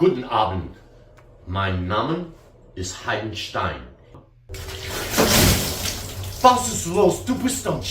Guten Abend, mein Name ist Heidenstein. Was ist los? Du bist am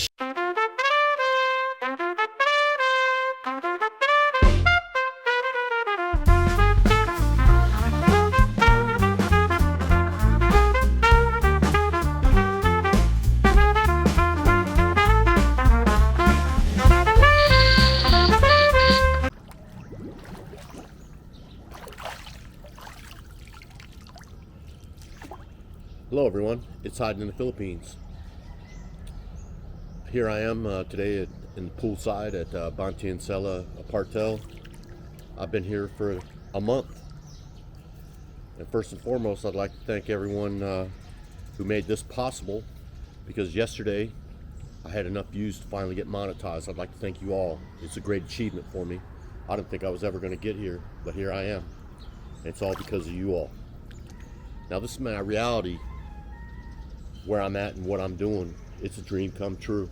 Hello everyone, it's Hyden in the Philippines. Here I am today in the poolside at Banti and Sela Apartel. I've been here for a month. And first and foremost, I'd like to thank everyone who made this possible, because yesterday I had enough views to finally get monetized. I'd like to thank you all. It's a great achievement for me. I didn't think I was ever going to get here, but here I am. And it's all because of you all. Now this is my reality, where I'm at and what I'm doing. It's a dream come true.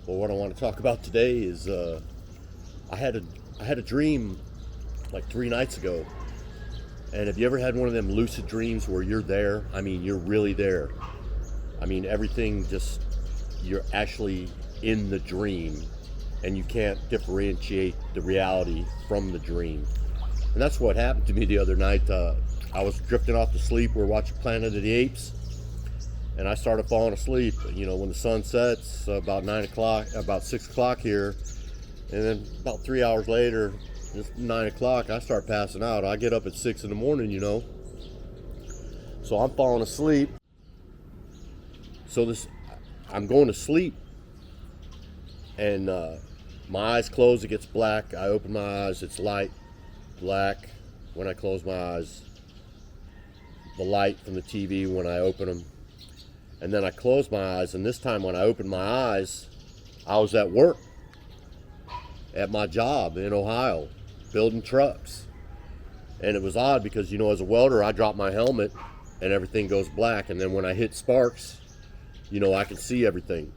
Well, what I want to talk about today is I had a dream like 3 nights ago. And have you ever had one of them lucid dreams where you're there? I mean, you're really there. I mean, everything just, you're actually in the dream and you can't differentiate the reality from the dream. And that's what happened to me the other night. I was drifting off to sleep. We were watching Planet of the Apes. And I started falling asleep, you know, when the sun sets, about 9 o'clock, about 6 o'clock here. And then about 3 hours later, just 9 o'clock, I start passing out. I get up at 6 in the morning, you know. So I'm falling asleep. So I'm going to sleep. And my eyes close, it gets black. I open my eyes, it's light, black. When I close my eyes, the light from the TV when I open them. And then I closed my eyes, and this time when I opened my eyes, I was at work, at my job in Ohio, building trucks. And it was odd because, you know, as a welder, I drop my helmet and everything goes black. And then when I hit sparks, you know, I can see everything.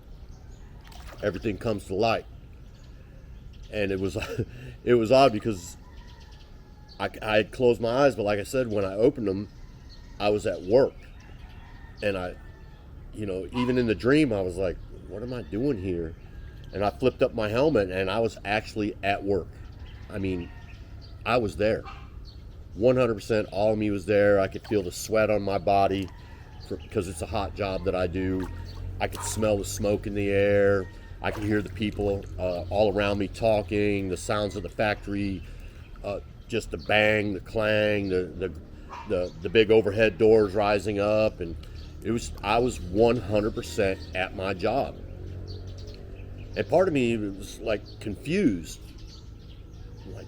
Everything comes to light. And it was it was odd because I had closed my eyes, but like I said, when I opened them, I was at work. And you know, even in the dream, I was like, what am I doing here? And I flipped up my helmet and I was actually at work. I mean, I was there. 100% all of me was there. I could feel the sweat on my body because it's a hot job that I do. I could smell the smoke in the air. I could hear the people all around me talking, the sounds of the factory, just the bang, the clang, the big overhead doors rising up, and I was 100% at my job. And part of me was like confused. Like,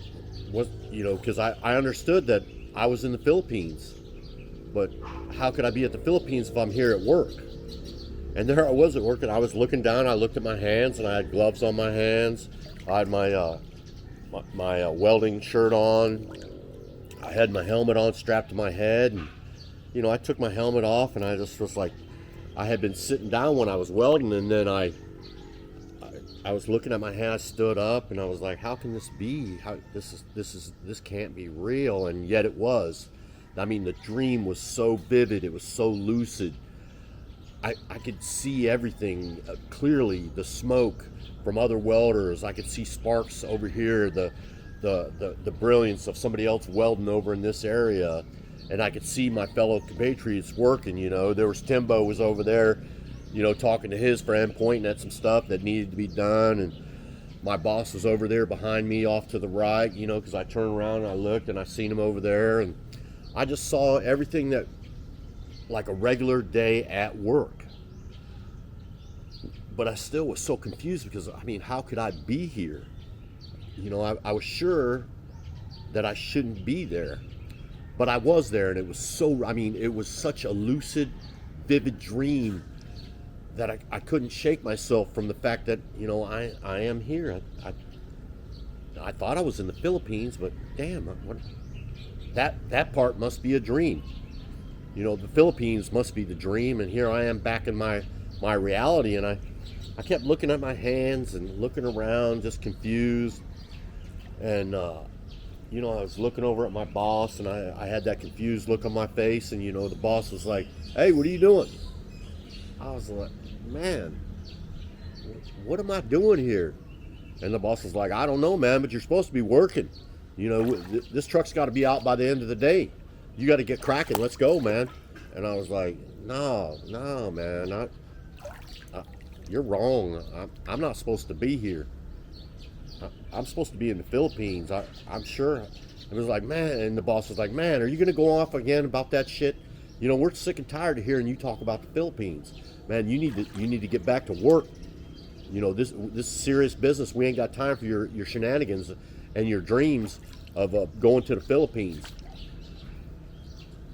what, you know, because I understood that I was in the Philippines. But how could I be at the Philippines if I'm here at work? And there I was at work, and I was looking down, I looked at my hands, and I had gloves on my hands. I had my welding shirt on. I had my helmet on strapped to my head, and you know, I took my helmet off and I just was like, I had been sitting down when I was welding, and then I was looking at my hand. I stood up and I was like, how can this be? This can't be real. And yet it was. I mean, the dream was so vivid. It was so lucid. I could see everything clearly. The smoke from other welders. I could see sparks over here. The brilliance of somebody else welding over in this area. And I could see my fellow compatriots working, you know. There was Timbo was over there, you know, talking to his friend, pointing at some stuff that needed to be done. And my boss was over there behind me off to the right, you know, because I turned around and I looked and I seen him over there. And I just saw everything that, like a regular day at work. But I still was so confused because, I mean, how could I be here? You know, I was sure that I shouldn't be there. But I was there, and it was so, I mean, it was such a lucid, vivid dream that I couldn't shake myself from the fact that, you know, I am here. I thought I was in the Philippines, but damn, that part must be a dream. You know, the Philippines must be the dream, and here I am back in my reality, and I kept looking at my hands and looking around, just confused, and you know, I was looking over at my boss, and I had that confused look on my face, and, you know, the boss was like, hey, what are you doing? I was like, man, what am I doing here? And the boss was like, I don't know, man, but you're supposed to be working. You know, this truck's got to be out by the end of the day. You got to get cracking. Let's go, man. And I was like, no, man, you're wrong. I'm not supposed to be here. I'm supposed to be in the Philippines. I'm sure. It was like, man, and the boss was like, man, are you going to go off again about that shit? You know, we're sick and tired of hearing you talk about the Philippines. Man, you need to get back to work. You know, this is serious business. We ain't got time for your shenanigans and your dreams of going to the Philippines.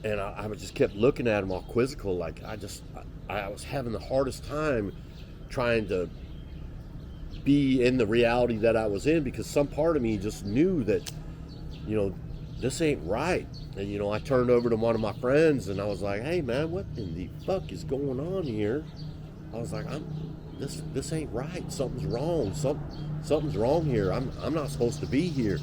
And I just kept looking at him all quizzical, like I was having the hardest time trying to be in the reality that I was in, because some part of me just knew that, you know, this ain't right. And, you know, I turned over to one of my friends and I was like, hey man, what in the fuck is going on here? I was like, this ain't right. Something's wrong. Something's wrong here. I'm not supposed to be here.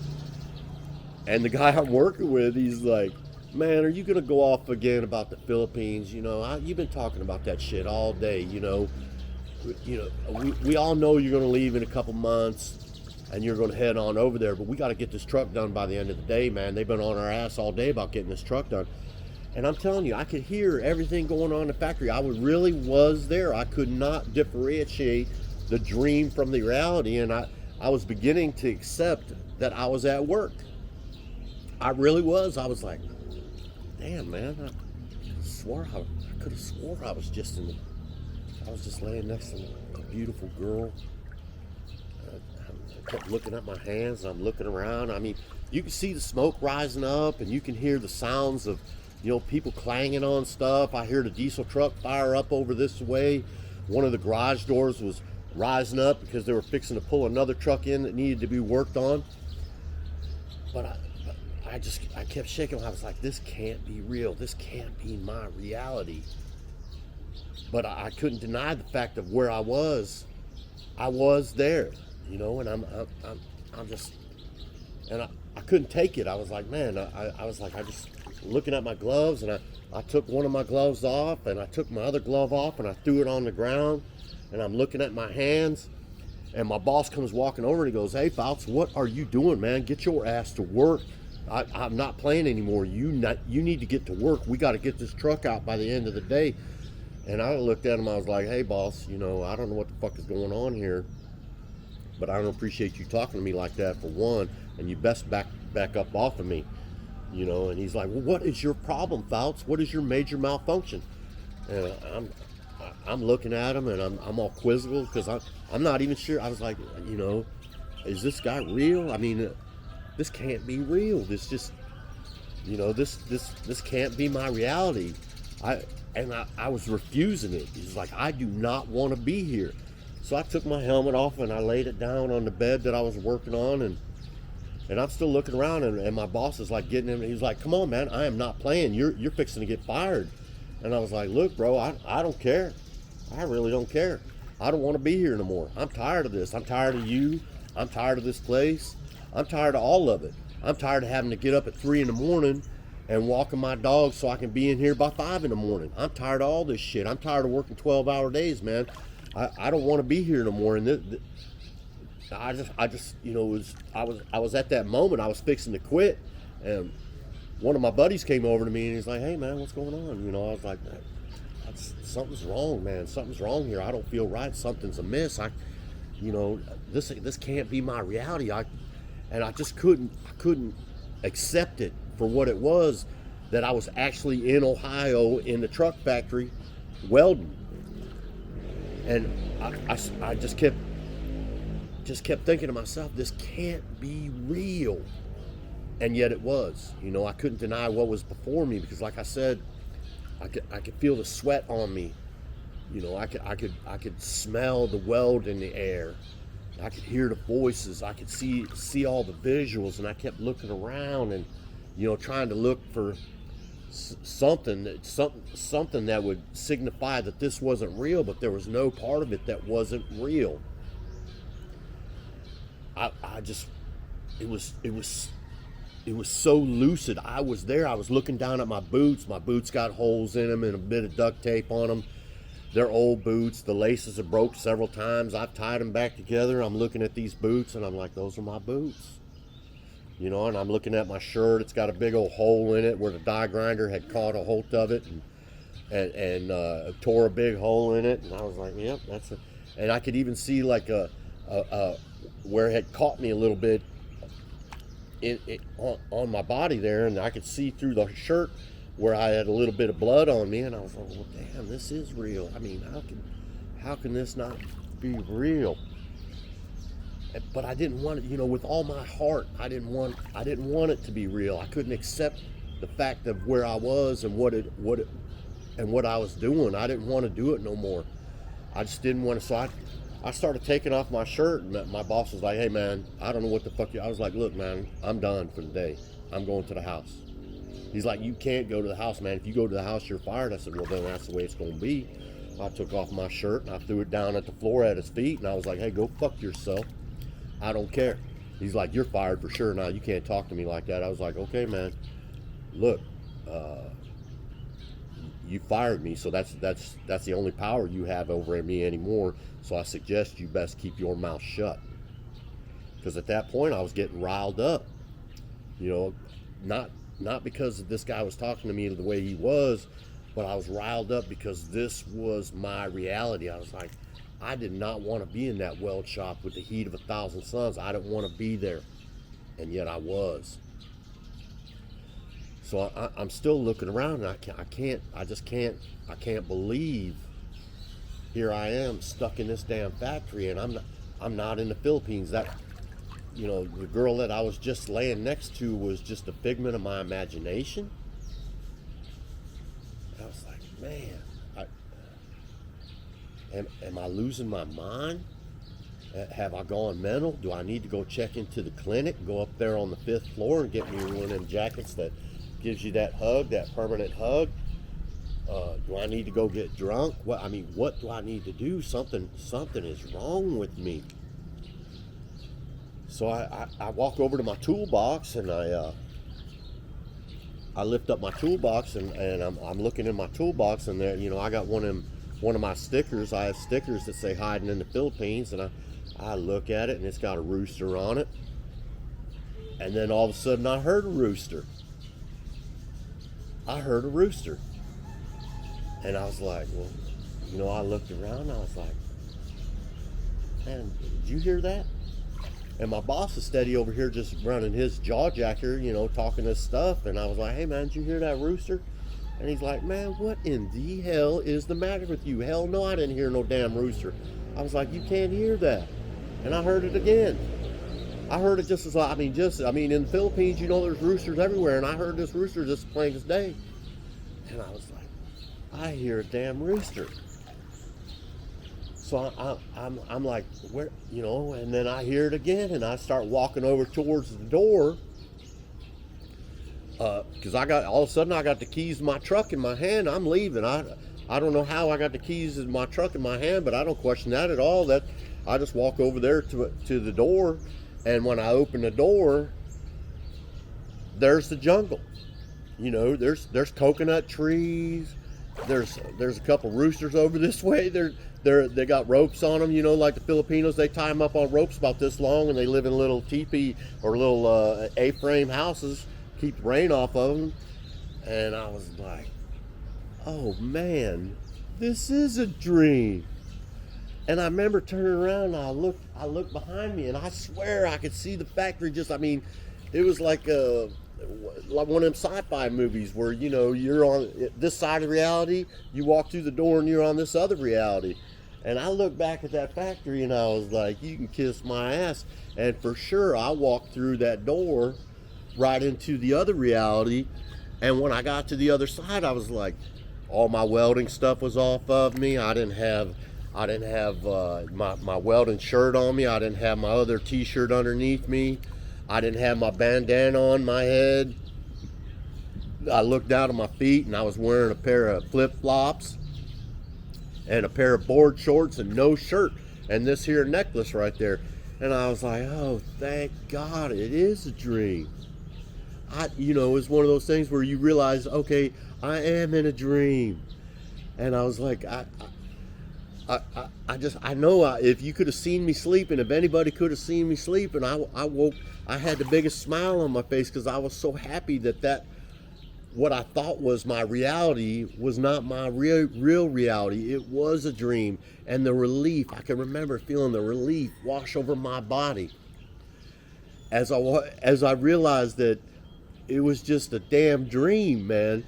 And the guy I'm working with, he's like, man, are you gonna go off again about the Philippines? You know, you've been talking about that shit all day. You know, we all know you're gonna leave in a couple months, and you're gonna head on over there. But we got to get this truck done by the end of the day, man. They've been on our ass all day about getting this truck done. And I'm telling you, I could hear everything going on in the factory. I really was there. I could not differentiate the dream from the reality, and I was beginning to accept that I was at work. I really was. I was like, damn, man, I could have swore I was just laying next to a beautiful girl. I kept looking at my hands, and I'm looking around. I mean, you can see the smoke rising up, and you can hear the sounds of, you know, people clanging on stuff. I hear the diesel truck fire up over this way. One of the garage doors was rising up because they were fixing to pull another truck in that needed to be worked on. But I kept shaking. I was like, this can't be real. This can't be my reality. But I couldn't deny the fact of where I was. I was there, you know, and I'm just, and I couldn't take it. I was like, man, I was like, I just looking at my gloves, and I took one of my gloves off, and I took my other glove off, and I threw it on the ground, and I'm looking at my hands, and my boss comes walking over, and he goes, hey, Fouts, what are you doing, man? Get your ass to work. I'm not playing anymore. You need to get to work. We got to get this truck out by the end of the day. And I looked at him. I was like, hey, boss, you know, I don't know what the fuck is going on here, but I don't appreciate you talking to me like that, for one, and you best back up off of me, you know. And he's like, well, what is your problem, Fouts? What is your major malfunction? And I'm looking at him, and I'm all quizzical because I'm not even sure. I was like, you know, is this guy real? I mean, this can't be real. This just, you know, this can't be my reality. I was refusing it. He's like, I do not want to be here. So I took my helmet off and I laid it down on the bed that I was working on, and I'm still looking around, and my boss is like getting him. He's like, come on, man, I am not playing. You're fixing to get fired. And I was like, look, bro, I don't care. I really don't care. I don't want to be here no more. I'm tired of this. I'm tired of you. I'm tired of this place. I'm tired of all of it. I'm tired of having to get up at 3 in the morning and walking my dog so I can be in here by 5 in the morning. I'm tired of all this shit. I'm tired of working 12-hour days, man. I don't want to be here no more. And I just, you know, I was at that moment. I was fixing to quit, and one of my buddies came over to me and he's like, hey man, what's going on? You know, I was like, something's wrong, man. Something's wrong here. I don't feel right. Something's amiss. You know, this can't be my reality. And I just couldn't accept it for what it was, that I was actually in Ohio in the truck factory welding. And I just kept thinking to myself, this can't be real. And yet it was. You know, I couldn't deny what was before me, because like I said, I could feel the sweat on me. You know, I could smell the weld in the air. I could hear the voices. I could see all the visuals, and I kept looking around and, you know, trying to look for something that would signify that this wasn't real, but there was no part of it that wasn't real. It was it was so lucid. I was there. I was looking down at my boots. My boots got holes in them and a bit of duct tape on them. They're old boots. The laces have broke several times. I've tied them back together. I'm looking at these boots and I'm like, those are my boots. You know, and I'm looking at my shirt. It's got a big old hole in it where the die grinder had caught a hold of it and tore a big hole in it. And I was like, yep, that's it. And I could even see like where it had caught me a little bit on my body there, and I could see through the shirt where I had a little bit of blood on me, and I was like, well, damn, this is real. I mean, how can this not be real? But I didn't want it, you know, with all my heart. I didn't want it to be real. I couldn't accept the fact of where I was and what I was doing. I didn't want to do it no more. I just didn't want to. So I started taking off my shirt, and my boss was like, hey man, I don't know what the fuck I was like, look man, I'm done for the day. I'm going to the house. He's like, you can't go to the house, man. If you go to the house, you're fired. I said, well, then that's the way it's going to be. I took off my shirt and I threw it down at the floor at his feet, and I was like, hey, go fuck yourself. I don't care. He's like, you're fired for sure now. You can't talk to me like that. I was like, okay, man. Look, you fired me, so that's the only power you have over me anymore. So I suggest you best keep your mouth shut. Because at that point, I was getting riled up. You know, not because this guy was talking to me the way he was, but I was riled up because this was my reality. I was like, I did not want to be in that weld shop with the heat of 1,000 suns. I didn't want to be there, and yet I was. So I'm still looking around, and I can't believe here I am stuck in this damn factory, and I'm not in the Philippines. That, you know, the girl that I was just laying next to was just a figment of my imagination. I was like, man, am I losing my mind? Have I gone mental? Do I need to go check into the clinic, go up there on the 5th floor and get me one of them jackets that gives you that hug, that permanent hug? Do I need to go get drunk? What do I need to do? Something is wrong with me. So I walk over to my toolbox and I lift up my toolbox and I'm looking in my toolbox, and there, you know, I got one of my stickers. I have stickers that say hiding in the Philippines, and I look at it and it's got a rooster on it. And then all of a sudden I heard a rooster. And I was like, well, you know, I looked around and I was like, man, did you hear that? And my boss is steady over here just running his jaw jacker, you know, talking this stuff. And I was like, hey man, did you hear that rooster? And he's like, man, what in the hell is the matter with you? Hell no, I didn't hear no damn rooster. I was like, you can't hear that. And I heard it again. I heard it just as, in the Philippines, you know, there's roosters everywhere. And I heard this rooster just plain as day. And I was like, I hear a damn rooster. So I'm like, where, you know, and then I hear it again, and I start walking over towards the door, because all of a sudden I got the keys to my truck in my hand. I'm leaving. I don't know how I got the keys in my truck in my hand, but I don't question that at all. That I just walk over there to the door, and when I open the door, there's the jungle. You know, there's coconut trees. There's a couple roosters over this way. They got ropes on them, you know, like the Filipinos. They tie them up on ropes about this long, and they live in little teepee or little A-frame houses, keep the rain off of them. And I was like, oh man, this is a dream. And I remember turning around and I looked behind me, and I swear I could see the factory. It was like one of them sci-fi movies where, you know, you're on this side of reality, you walk through the door and you're on this other reality. And I looked back at that factory and I was like, you can kiss my ass. And for sure, I walked through that door right into the other reality. And when I got to the other side, I was like, all my welding stuff was off of me. I didn't have my welding shirt on me. I didn't have my other t-shirt underneath me. I didn't have my bandana on my head. I looked down at my feet and I was wearing a pair of flip-flops and a pair of board shorts and no shirt and this here necklace right there. And I was like, oh, thank God it is a dream. you know, it was one of those things where you realize, okay, I am in a dream. And I was like, I know if you could have seen me sleeping, if anybody could have seen me sleeping, I woke, I had the biggest smile on my face because I was so happy that what I thought was my reality was not my real reality. It was a dream. And the relief, I can remember feeling the relief wash over my body as I realized that it was just a damn dream, man.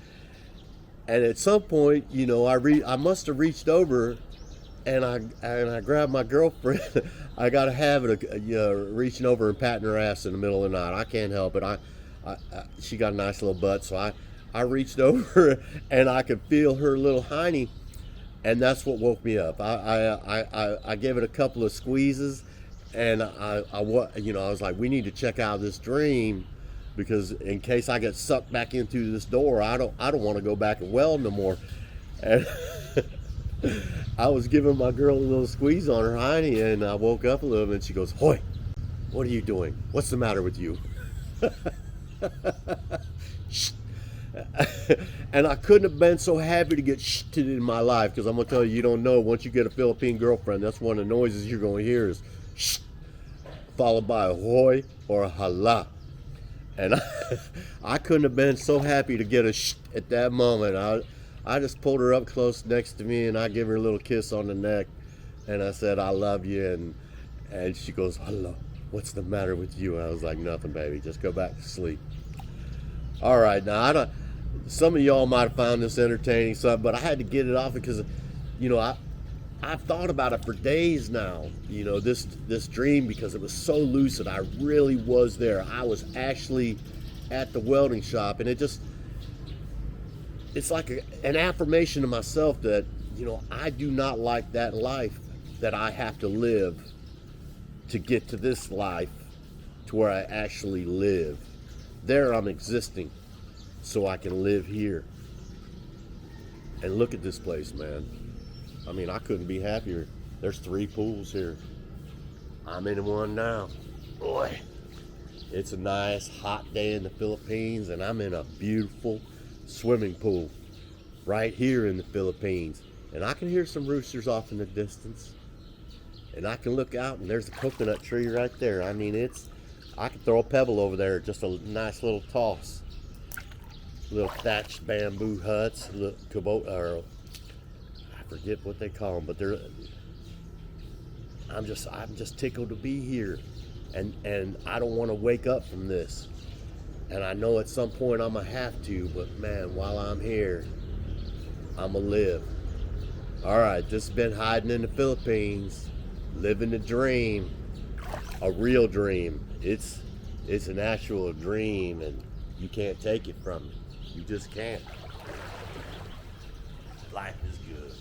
And at some point, you know, I must have reached over and I grabbed my girlfriend. I got a habit of reaching over and patting her ass in the middle of the night. I can't help it. She got a nice little butt, so I reached over and I could feel her little hiney, and that's what woke me up. I gave it a couple of squeezes, and I was like, we need to check out this dream, because in case I get sucked back into this door, I don't want to go back and weld no more. And I was giving my girl a little squeeze on her hiney, and I woke up a little bit, and she goes, "Hoy, what are you doing? What's the matter with you?" And I couldn't have been so happy to get shitted in my life, because I'm going to tell you, you don't know, once you get a Philippine girlfriend, that's one of the noises you're going to hear is shh, followed by a hoy or a hala. And I couldn't have been so happy to get a shh at that moment. I just pulled her up close next to me, and I gave her a little kiss on the neck, and I said, "I love you," and she goes, "Hello, what's the matter with you?" And I was like, "Nothing, baby, just go back to sleep." All right, now some of y'all might have found this entertaining, but I had to get it off because, you know, I've thought about it for days now. You know, this dream, because it was so lucid. I really was there. I was actually at the welding shop, and it's like an affirmation to myself that, you know, I do not like that life that I have to live to get to this life to where I actually live. There I'm existing so I can live here. And look at this place, man. I mean, I couldn't be happier. There's 3 pools here. I'm in one now. Boy, it's a nice hot day in the Philippines, and I'm in a beautiful swimming pool right here in the Philippines. And I can hear some roosters off in the distance. And I can look out, and there's a coconut tree right there. I mean, I could throw a pebble over there, just a nice little toss. Little thatched bamboo huts, or I forget what they call them, but I'm just tickled to be here, and I don't want to wake up from this. And I know at some point I'm gonna have to, but man, while I'm here, I'm gonna live. All right, this has been Hiding in the Philippines, living the dream, a real dream. It's an actual dream, and you can't take it from me. You just can't. Life is good.